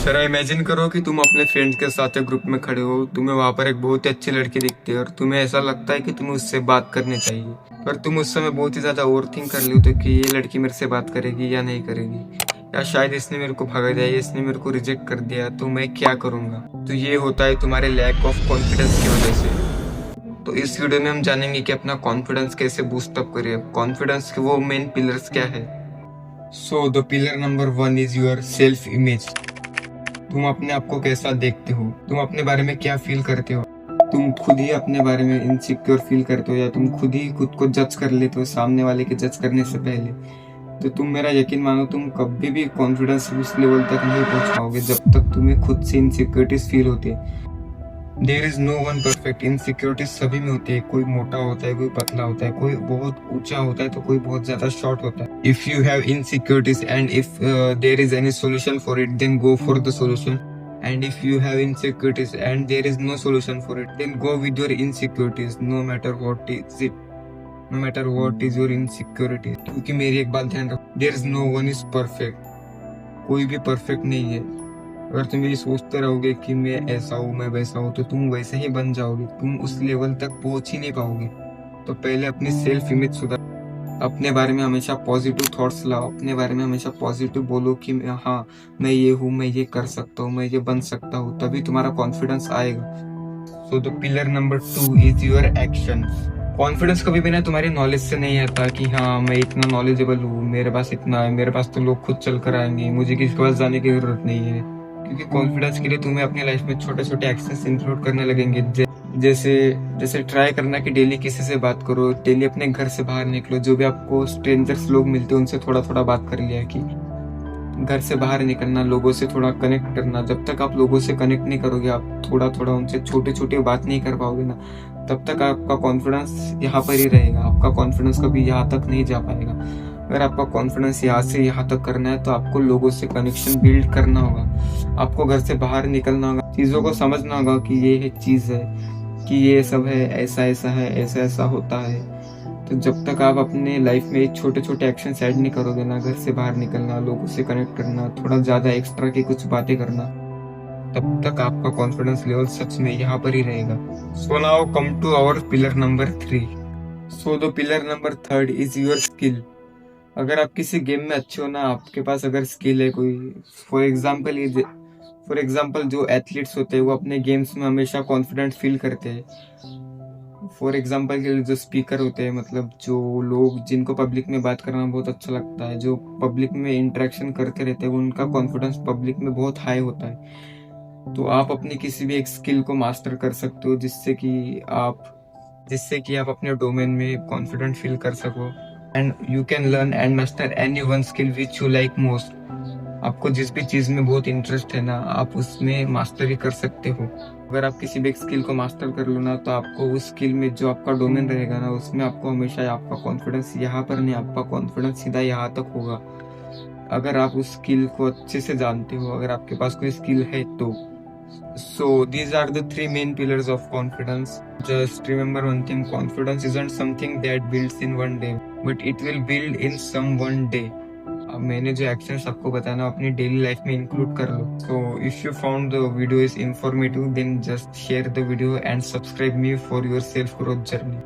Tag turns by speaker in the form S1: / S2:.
S1: जरा इमेजिन करो कि तुम अपने फ्रेंड्स के साथ एक ग्रुप में खड़े हो, तुम्हें वहां पर एक बहुत ही अच्छी लड़की दिखती है और तुम्हें ऐसा लगता है कि तुम्हें उससे बात करनी चाहिए, पर तुम उस समय बहुत ही ज्यादा ओवर थिंक कर ली हो कि ये लड़की मेरे से बात करेगी या नहीं करेगी, या शायद इसने मेरे को भगा दिया, इसने मेरे को रिजेक्ट कर दिया, तो मैं क्या करूंगा। तो ये होता है तुम्हारे लैक ऑफ कॉन्फिडेंस की वजह से। तो इस वीडियो में हम जानेंगे कि अपना कॉन्फिडेंस कैसे बूस्ट अप करें, कॉन्फिडेंस के वो मेन पिलर्स क्या है। सो the pillar number 1 is your self image. तुम अपने आप को कैसा देखते हो, तुम अपने बारे में क्या फील करते हो, तुम खुद ही अपने बारे में इनसिक्योर फील करते हो या तुम खुद को जज कर लेते हो सामने वाले के जज करने से पहले। तो तुम मेरा यकीन मानो, तुम कभी भी कॉन्फिडेंस उस लेवल तक नहीं पहुंच पाओगे जब तक तुम्हें खुद से इनसिक्योरिटीज फील होती है। There is no one perfect. Insecurities सभी में होती है, कोई मोटा होता है, कोई पतला होता है, कोई बहुत ऊंचा होता है तो कोई बहुत ज्यादा शॉर्ट होता है। If you have insecurities and if there is any solution for it, then go for the solution. And if you have insecurities and there is no solution for it, then go with your insecurities, no matter what is it, no matter what is your insecurities. क्योंकि मेरी एक बात ध्यान रखो, there is no one is perfect. कोई भी perfect नहीं है। अगर तुम ये सोचते रहोगे कि मैं ऐसा हूँ, मैं वैसा हूँ, तो तुम वैसे ही बन जाओगे, तुम उस लेवल तक पहुंच ही नहीं पाओगे। तो पहले अपनी सेल्फ इमेज सुधार, अपने बारे में हमेशा पॉजिटिव थॉट्स लाओ, अपने बारे में हमेशा पॉजिटिव बोलो कि हाँ मैं ये हूँ, मैं ये कर सकता हूँ, मैं ये बन सकता हूँ, तभी तुम्हारा कॉन्फिडेंस आएगा। सो the pillar number 2 is your actions. Confidence कभी भी ना तुम्हारी नॉलेज से नहीं आता कि हाँ मैं इतना नॉलेजेबल हूँ, मेरे पास इतना है, मेरे पास तो लोग खुद चल कर आएंगे, मुझे किसी के पास जाने की जरूरत नहीं है। क्योंकि कॉन्फिडेंस के लिए तुम्हें अपनी लाइफ में छोटे छोटे एक्शंस इंक्लूड करने लगेंगे। जैसे जैसे ट्राई करना कि डेली किसी से बात करो, डेली अपने घर से बाहर निकलो, जो भी आपको स्ट्रेंजर्स लोग मिलते हैं उनसे थोड़ा थोड़ा बात कर लिया कि घर से बाहर निकलना, लोगों से थोड़ा कनेक्ट करना। जब तक आप लोगों से कनेक्ट नहीं करोगे, आप थोड़ा थोड़ा उनसे छोटे छोटे बात नहीं कर पाओगे ना, तब तक आपका कॉन्फिडेंस यहाँ पर ही रहेगा, आपका कॉन्फिडेंस कभी यहाँ तक नहीं जा पाएगा। अगर आपका कॉन्फिडेंस यहाँ से यहाँ तक करना है तो आपको लोगों से कनेक्शन बिल्ड करना होगा, आपको घर से बाहर निकलना होगा, चीजों को समझना होगा कि ये एक चीज है, कि ये सब है, ऐसा ऐसा है, ऐसा ऐसा होता है। तो जब तक आप अपने लाइफ में छोटे छोटे एक्शन ऐड नहीं करोगे ना, घर से बाहर निकलना, लोगों से कनेक्ट करना, थोड़ा ज्यादा एक्स्ट्रा की कुछ बातें करना, तब तक आपका कॉन्फिडेंस लेवल सच में यहाँ पर ही रहेगा। So now come to our pillar number 3। So the pillar number 3 is your skill. अगर आप किसी गेम में अच्छे हो ना, आपके पास अगर स्किल है कोई, फॉर एग्जाम्पल जो एथलीट्स होते हैं वो अपने गेम्स में हमेशा कॉन्फिडेंट फील करते हैं। फॉर एग्जाम्पल के लिए जो स्पीकर होते हैं, मतलब जो लोग जिनको पब्लिक में बात करना बहुत अच्छा लगता है, जो पब्लिक में इंटरेक्शन करते रहते हैं, उनका कॉन्फिडेंस पब्लिक में बहुत हाई होता है। तो आप अपनी किसी भी एक स्किल को मास्टर कर सकते हो जिससे कि आप अपने डोमेन में कॉन्फिडेंट फील कर सको। And you can learn and master any one skill which you like most. आपको जिस भी चीज में बहुत इंटरेस्ट है ना, आप उसमें मास्टरी कर सकते हो। अगर आप किसी भी एक स्किल को मास्टर कर लो ना, तो आपको उस स्किल में जो आपका डोमेन रहेगा ना, उसमें आपको हमेशा आपका कॉन्फिडेंस यहाँ पर नहीं, आपका कॉन्फिडेंस सीधा यहाँ तक होगा। अगर आप उस स्किल को अच्छे से जानते हो, अगर आपके पास कोई स्किल है तो। So these are the 3 main pillars of confidence. Just remember one thing, confidence isn't something that builds in one day, but it will build in some one day. अब मैंने जो एक्शंस आपको बताया ना, अपनी डेली लाइफ में include कर लो। So if you found the video is informative, then just share the video and subscribe me for your self growth journey.